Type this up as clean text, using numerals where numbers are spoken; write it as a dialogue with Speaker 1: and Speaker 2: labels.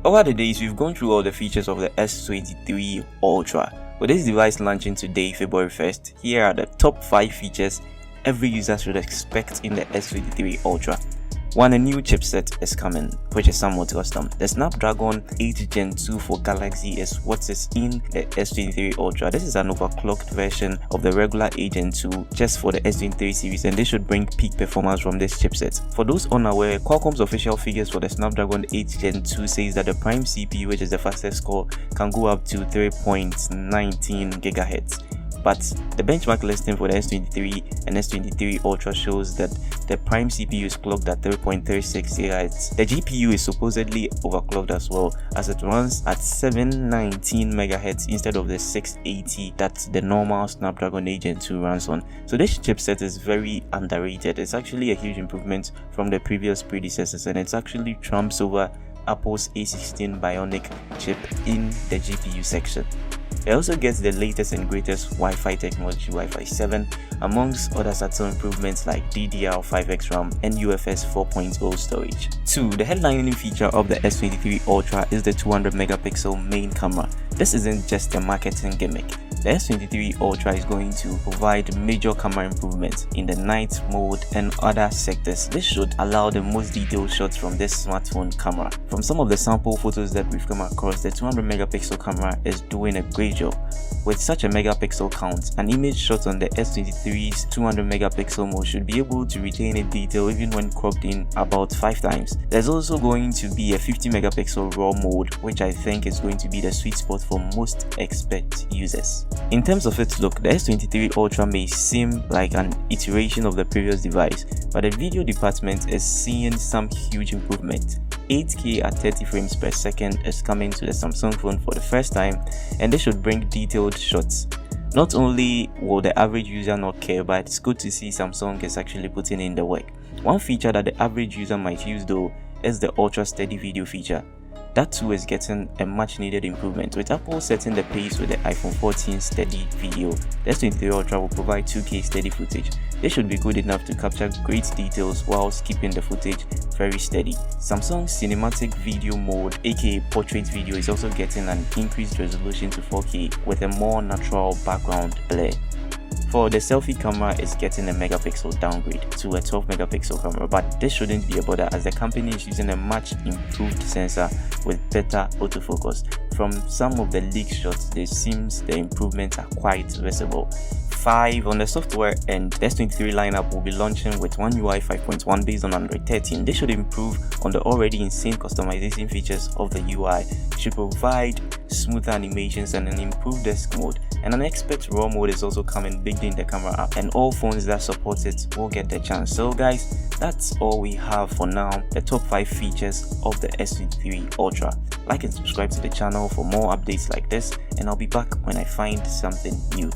Speaker 1: Over the days, we've gone through all the features of the S23 Ultra. With this device launching today, February 1st, here are the top 5 features every user should expect in the S23 Ultra. 1. A new chipset is coming, which is somewhat custom. The Snapdragon 8 Gen 2 for Galaxy is what is in the S23 Ultra. This is an overclocked version of the regular 8 Gen 2 just for the S23 series, and this should bring peak performance from this chipset. For those unaware, Qualcomm's official figures for the Snapdragon 8 Gen 2 says that the prime CPU, which is the fastest core, can go up to 3.19 GHz. But the benchmark listing for the S23 and S23 Ultra shows that the prime CPU is clocked at 3.36 GHz. The GPU is supposedly overclocked as well, as it runs at 719 MHz instead of the 680 that the normal Snapdragon 8 Gen 2 runs on. So this chipset is very underrated. It's actually a huge improvement from the previous predecessors, and it's actually trumps over Apple's A16 Bionic chip in the GPU section. It also gets the latest and greatest Wi-Fi technology, Wi-Fi 7, amongst other subtle improvements like DDR5X RAM and UFS 4.0 storage. 2. The headlining feature of the S23 Ultra is the 200 megapixel main camera. This isn't just a marketing gimmick. The S23 Ultra is going to provide major camera improvements in the night mode and other sectors. This should allow the most detailed shots from this smartphone camera. From some of the sample photos that we've come across, the 200 megapixel camera is doing a great job. With such a megapixel count, an image shot on the S23's 200 megapixel mode should be able to retain a detail even when cropped in about 5 times. There's also going to be a 50 megapixel RAW mode, which I think is going to be the sweet spot for most expert users. In terms of its look, the S23 Ultra may seem like an iteration of the previous device, but the video department is seeing some huge improvement. 8K at 30 frames per second is coming to the Samsung phone for the first time, and this should bring detailed shots. Not only will the average user not care, but it's good to see Samsung is actually putting in the work. One feature that the average user might use though is the ultra steady video feature. That too is getting a much needed improvement. With Apple setting the pace with the iPhone 14 steady video, the S23 Ultra will provide 2K steady footage. This should be good enough to capture great details whilst keeping the footage very steady. Samsung's cinematic video mode, aka portrait video, is also getting an increased resolution to 4K with a more natural background blur. For the selfie camera, is getting a megapixel downgrade to a 12 megapixel camera, but this shouldn't be a bother as the company is using a much improved sensor with better autofocus. From some of the leaked shots, it seems the improvements are quite visible. 5. On the software end, the S23 lineup will be launching with One UI 5.1 based on Android 13. This should improve on the already insane customization features of the UI. It should provide smoother animations and an improved desk mode. And an expert RAW mode is also coming baked in the camera app, and all phones that support it will get the chance. So guys, that's all we have for now, the top 5 features of the S23 Ultra. Like and subscribe to the channel for more updates like this, and I'll be back when I find something new.